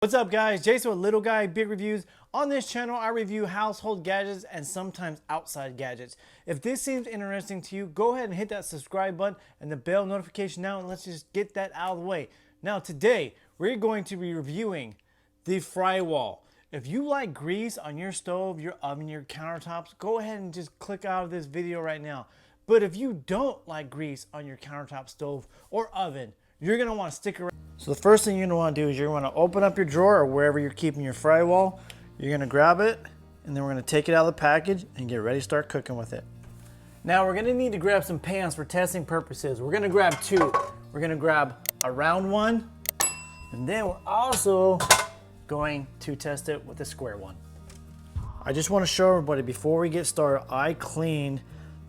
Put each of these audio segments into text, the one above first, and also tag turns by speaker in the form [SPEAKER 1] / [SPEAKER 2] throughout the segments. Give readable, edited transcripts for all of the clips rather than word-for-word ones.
[SPEAKER 1] What's up guys, Jason with Little Guy Big Reviews. On this channel I review household gadgets and sometimes outside gadgets. If this seems interesting to you, go ahead and hit that subscribe button and the bell notification now, and let's just get that out of the way. Now today we're going to be reviewing the Frywall. If you like grease on your stove, your oven, your countertops, go ahead and just click out of this video right now. But if you don't like grease on your countertop, stove, or oven, you're going to want to stick around. So the first thing you're going to want to do is you're going to open up your drawer or wherever you're keeping your Frywall. You're going to grab it, and then we're going to take it out of the package and get ready to start cooking with it. Now we're going to need to grab some pans for testing purposes. We're going to grab two. We're going to grab a round one, and then we're also going to test it with a square one. I just want to show everybody before we get started, I cleaned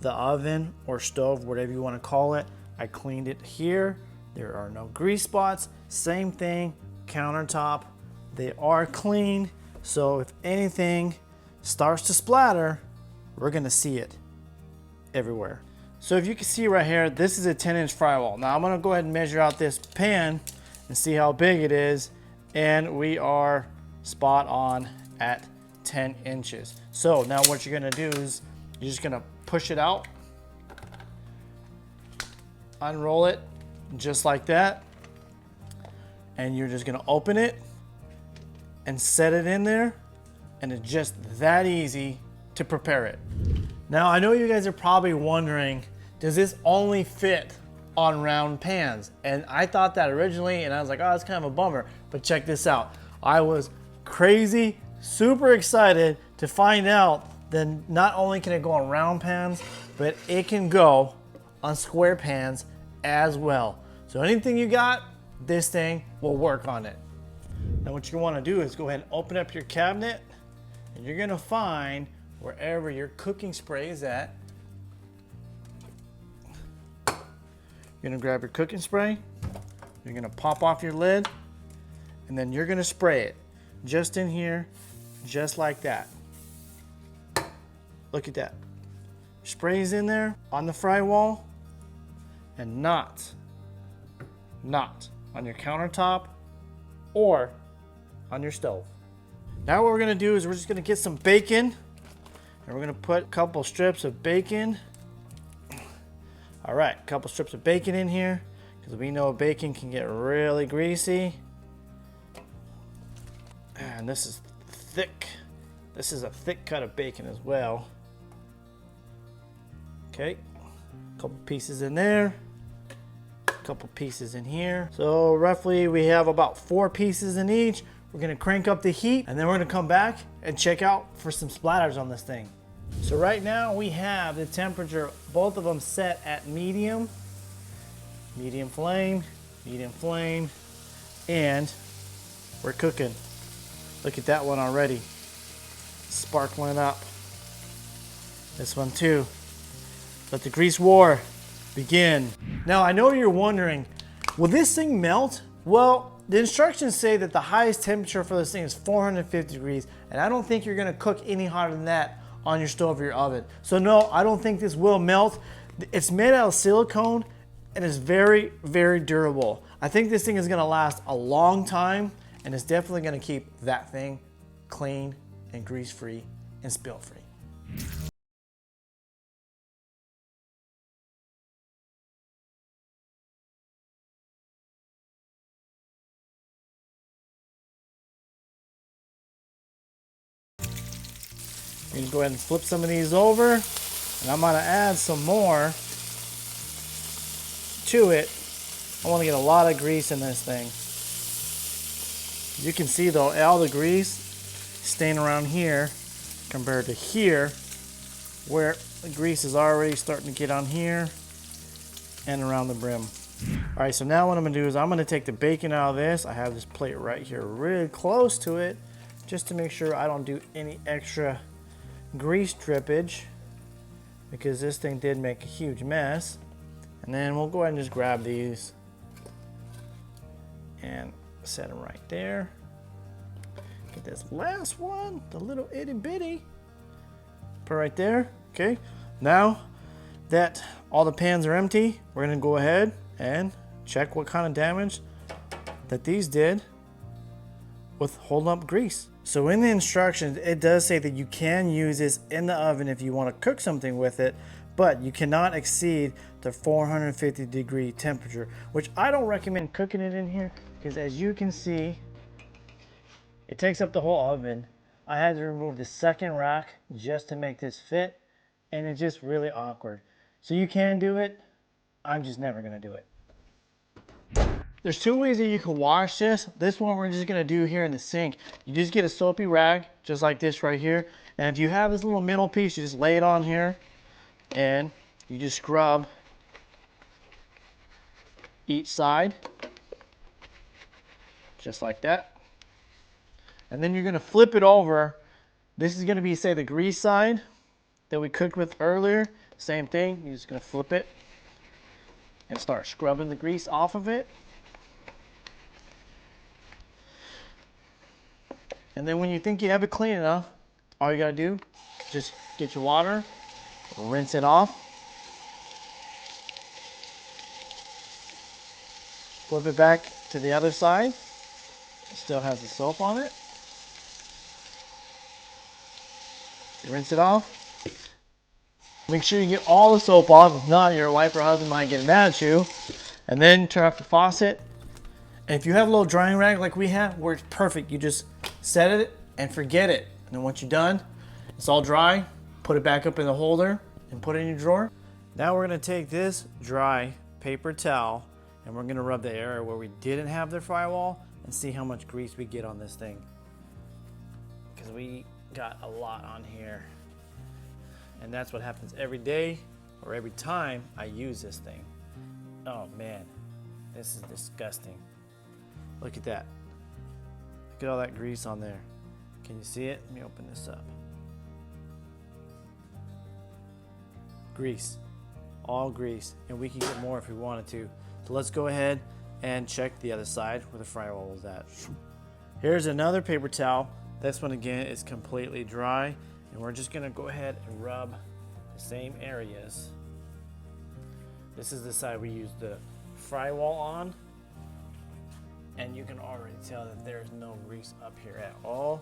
[SPEAKER 1] the oven or stove, whatever you want to call it. I cleaned it here. There are no grease spots. Same thing, countertop. They are clean. So if anything starts to splatter, we're gonna see it everywhere. So if you can see right here, this is a 10-inch Frywall. Now I'm gonna go ahead and measure out this pan and see how big it is. And we are spot on at 10 inches. So now what you're gonna do is you're just gonna push it out, unroll it, just like that, and you're just gonna open it and set it in there, and it's just that easy to prepare it. Now I know you guys are probably wondering, does this only fit on round pans? And I thought that originally, and I was like, oh, that's kind of a bummer, but check this out. I was crazy, super excited to find out that not only can it go on round pans, but it can go on square pans as well. So anything you got, this thing will work on it. Now what you want to do is go ahead and open up your cabinet, and you're going to find wherever your cooking spray is at. You're going to grab your cooking spray, you're going to pop off your lid, and then you're going to spray it just in here, just like that. Look at that. Spray's in there on the Frywall, and not on your countertop or on your stove. Now what we're gonna do is we're just gonna get some bacon, and we're gonna put a couple strips of bacon. All right, a couple strips of bacon in here, because we know bacon can get really greasy. And this is thick. This is a thick cut of bacon as well. Okay, a couple pieces in there. Couple pieces in here. So roughly we have about 4 pieces in each. We're gonna crank up the heat, and then we're gonna come back and check out for some splatters on this thing. So right now we have the temperature, both of them set at medium flame, and we're cooking. Look at that one already, sparkling up. This one too. Let the grease war begin. Now I know you're wondering, will this thing melt? Well, the instructions say that the highest temperature for this thing is 450 degrees, and I don't think you're gonna cook any hotter than that on your stove or your oven. So no, I don't think this will melt. It's made out of silicone and is very, very durable. I think this thing is gonna last a long time, and it's definitely gonna keep that thing clean and grease-free and spill-free. You can go ahead and flip some of these over, and I'm gonna add some more to it. I wanna get a lot of grease in this thing. You can see though, all the grease staying around here compared to here, where the grease is already starting to get on here and around the brim. All right, so now what I'm gonna do is I'm gonna take the bacon out of this. I have this plate right here really close to it, just to make sure I don't do any extra grease drippage, because this thing did make a huge mess. And then we'll go ahead and just grab these and set them right there. Get this last one, the little itty bitty, put it right there. Okay, now that all the pans are empty, we're gonna go ahead and check what kind of damage that these did with holding up grease. So in the instructions, it does say that you can use this in the oven if you want to cook something with it, but you cannot exceed the 450-degree temperature, which I don't recommend cooking it in here because, as you can see, it takes up the whole oven. I had to remove the second rack just to make this fit, and it's just really awkward. So you can do it. I'm just never gonna do it. There's two ways that you can wash this. This one we're just gonna do here in the sink. You just get a soapy rag, just like this right here. And if you have this little middle piece, you just lay it on here and you just scrub each side, just like that. And then you're gonna flip it over. This is gonna be, say, the grease side that we cooked with earlier. Same thing, you're just gonna flip it and start scrubbing the grease off of it. And then when you think you have it clean enough, all you gotta do, just get your water, rinse it off, flip it back to the other side. It still has the soap on it. Rinse it off. Make sure you get all the soap off. If not, your wife or husband might get mad at you. And then turn off the faucet. And if you have a little drying rag like we have, works perfect. You just set it and forget it. And then once you're done, it's all dry, put it back up in the holder and put it in your drawer. Now we're gonna take this dry paper towel and we're gonna rub the area where we didn't have the Frywall and see how much grease we get on this thing. Because we got a lot on here. And that's what happens every day or every time I use this thing. Oh man, this is disgusting. Look at that. Look at all that grease on there. Can you see it? Let me open this up. Grease, all grease, and we can get more if we wanted to. So let's go ahead and check the other side where the Frywall was at. Here's another paper towel. This one again is completely dry, and we're just gonna go ahead and rub the same areas. This is the side we used the Frywall on, and you can already tell that there's no grease up here at all.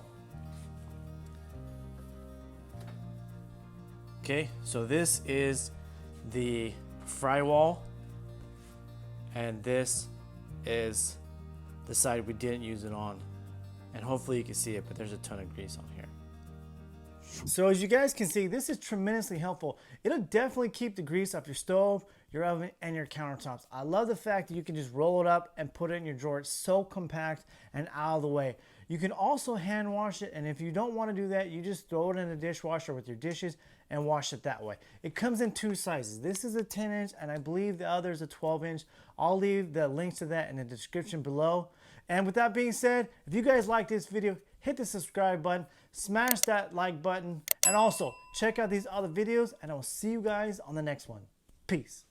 [SPEAKER 1] Okay, so this is the Frywall, and this is the side we didn't use it on. And hopefully you can see it, but there's a ton of grease on here. So as you guys can see, this is tremendously helpful. It'll definitely keep the grease off your stove, your oven, and your countertops. I love the fact that you can just roll it up and put it in your drawer. It's so compact and out of the way. You can also hand wash it, and if you don't want to do that, you just throw it in the dishwasher with your dishes and wash it that way. It comes in two sizes. This is a 10-inch, and I believe the other is a 12-inch. I'll leave the links to that in the description below. And with that being said, if you guys like this video, hit the subscribe button, smash that like button, and also check out these other videos, and I will see you guys on the next one. Peace.